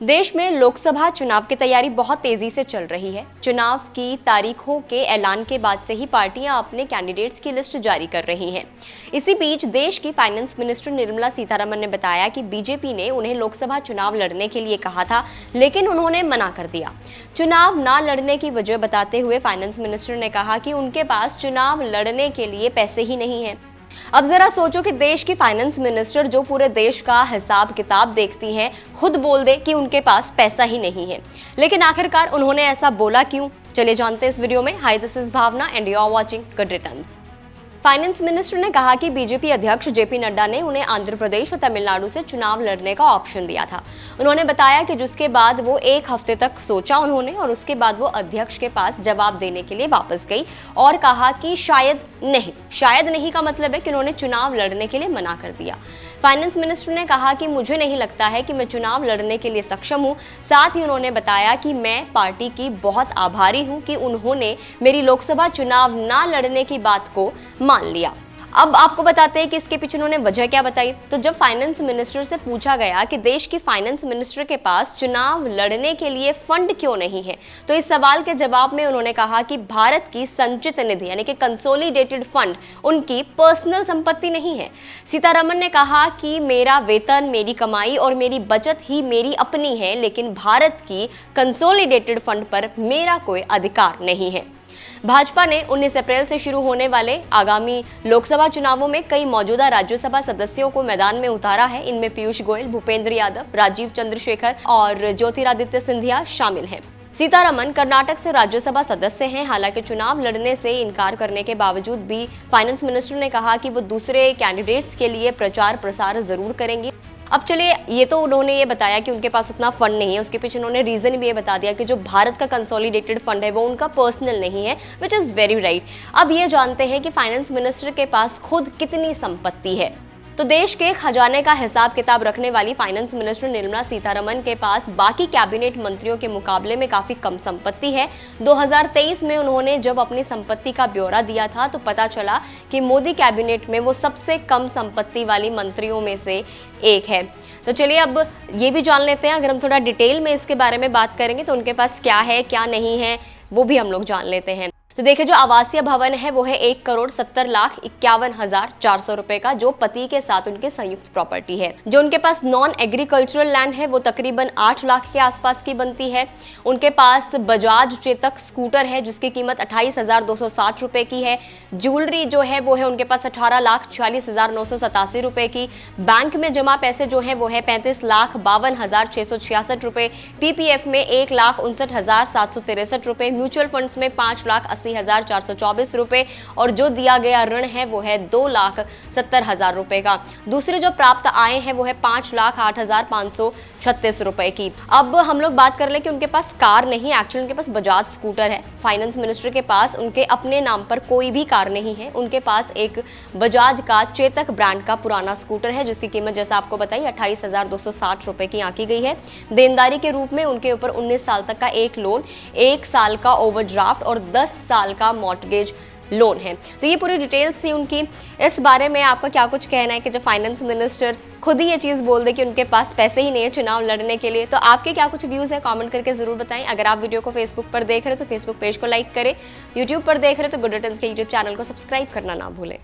देश में लोकसभा चुनाव की तैयारी बहुत तेजी से चल रही है। चुनाव की तारीखों के ऐलान के बाद से ही पार्टियां अपने कैंडिडेट्स की लिस्ट जारी कर रही हैं। इसी बीच देश की फाइनेंस मिनिस्टर निर्मला सीतारमण ने बताया कि बीजेपी ने उन्हें लोकसभा चुनाव लड़ने के लिए कहा था, लेकिन उन्होंने मना कर दिया। चुनाव न लड़ने की वजह बताते हुए फाइनेंस मिनिस्टर ने कहा कि उनके पास चुनाव लड़ने के लिए पैसे ही नहीं है। अब जरा सोचो कि देश की फाइनेंस मिनिस्टर जो पूरे देश का हिसाब किताब देखती हैं, खुद बोल दे कि उनके पास पैसा ही नहीं है। लेकिन आखिरकार उन्होंने ऐसा बोला क्यों? चलिए जानते हैं इस वीडियो में। Hi, this is Bhavna and you are watching good returns. Finance minister ने कहा कि बीजेपी अध्यक्ष जेपी नड्डा ने उन्हें आंध्र प्रदेश और तमिलनाडु से चुनाव लड़ने का ऑप्शन दिया था। उन्होंने बताया कि जिसके बाद वो एक हफ्ते तक सोचा उन्होंने, और उसके बाद वो अध्यक्ष के पास जवाब देने के लिए वापस गई और कहा कि शायद नहीं का मतलब है कि उन्होंने चुनाव लड़ने के लिए मना कर दिया। फाइनेंस मिनिस्टर ने कहा कि मुझे नहीं लगता है कि मैं चुनाव लड़ने के लिए सक्षम हूं। साथ ही उन्होंने बताया कि मैं पार्टी की बहुत आभारी हूं कि उन्होंने मेरी लोकसभा चुनाव ना लड़ने की बात को मान लिया। अब आपको बताते हैं कि इसके पीछे उन्होंने वजह क्या बताई। तो जब फाइनेंस मिनिस्टर से पूछा गया कि देश की फाइनेंस मिनिस्टर के पास चुनाव लड़ने के लिए फंड क्यों नहीं है, तो इस सवाल के जवाब में उन्होंने कहा कि भारत की संचित निधि यानी कि कंसोलिडेटेड फंड उनकी पर्सनल संपत्ति नहीं है। सीतारमण ने कहा कि मेरा वेतन, मेरी कमाई और मेरी बचत ही मेरी अपनी है, लेकिन भारत की कंसोलिडेटेड फंड पर मेरा कोई अधिकार नहीं है। भाजपा ने 19 अप्रैल से शुरू होने वाले आगामी लोकसभा चुनावों में कई मौजूदा राज्यसभा सदस्यों को मैदान में उतारा है। इनमें पीयूष गोयल, भूपेंद्र यादव, राजीव चंद्रशेखर और ज्योतिरादित्य सिंधिया शामिल हैं। सीतारमण कर्नाटक से राज्यसभा सदस्य हैं। हालांकि चुनाव लड़ने से इनकार करने के बावजूद भी फाइनेंस मिनिस्टर ने कहा कि वो दूसरे कैंडिडेट्स के लिए प्रचार प्रसार जरूर करेंगी। अब चलिए, ये तो उन्होंने ये बताया कि उनके पास उतना फंड नहीं है, उसके पीछे उन्होंने रीजन भी ये बता दिया कि जो भारत का कंसोलिडेटेड फंड है वो उनका पर्सनल नहीं है, विच इज वेरी राइट। अब ये जानते हैं कि फाइनेंस मिनिस्टर के पास खुद कितनी संपत्ति है। तो देश के खजाने का हिसाब किताब रखने वाली फाइनेंस मिनिस्टर निर्मला सीतारमण के पास बाकी कैबिनेट मंत्रियों के मुकाबले में काफी कम संपत्ति है। 2023 में उन्होंने जब अपनी संपत्ति का ब्यौरा दिया था तो पता चला कि मोदी कैबिनेट में वो सबसे कम संपत्ति वाली मंत्रियों में से एक है। तो चलिए अब ये भी जान लेते हैं, अगर हम थोड़ा डिटेल में इसके बारे में बात करेंगे तो उनके पास क्या है क्या नहीं है वो भी हम लोग जान लेते हैं। तो देखिए, जो आवासीय भवन है वो है 1,70,51,400 रुपए का, जो पति के साथ उनकी संयुक्त प्रॉपर्टी है। जो उनके पास नॉन एग्रीकल्चरल लैंड है वो तकरीबन 8 लाख के आसपास की बनती है। उनके पास बजाज चेतक स्कूटर है जिसकी कीमत 28,260 रुपए की है। ज्वेलरी जो है वो है उनके पास 18,46,987 रुपए की। बैंक में जमा पैसे जो है वो है 35,52,666 रुपए। पीपीएफ में 1,59,763 रुपए। म्यूचुअल फंड्स में 5,80,424 रुपए और जो दिया गया ऋण है वो है 2,70,000 रुपए का। दूसरे जो प्राप्त आय है वो है 5,08,536 रुपए की। अब हम लोग बात कर ले कि उनके पास कार नहीं, एक्चुअली उनके पास बजाज स्कूटर है। फाइनेंस मिनिस्टर के पास उनके अपने नाम पर कोई भी कार नहीं है। उनके पास एक बजाज का चेतक ब्रांड का पुराना स्कूटर है जिसकी कीमत जैसा आपको बताई 28,260 रुपए की आंकी गई है। देनदारी के रूप में उनके ऊपर 19 साल तक का एक लोन, 1 साल का ओवरड्राफ्ट और 10 साल का मॉर्टगेज लोन है। तो ये पूरी डिटेल्स थी उनकी। इस बारे में आपका क्या कुछ कहना है कि जब फाइनेंस मिनिस्टर खुद ही ये चीज़ बोल दे कि उनके पास पैसे ही नहीं है चुनाव लड़ने के लिए, तो आपके क्या कुछ व्यूज़ है कमेंट करके ज़रूर बताएं। अगर आप वीडियो को फेसबुक पर देख रहे हो तो फेसबुक पेज को लाइक करें, यूट्यूब पर देख रहे हो तो गुड रिटर्न्स के यूट्यूब चैनल को सब्सक्राइब करना ना भूलें।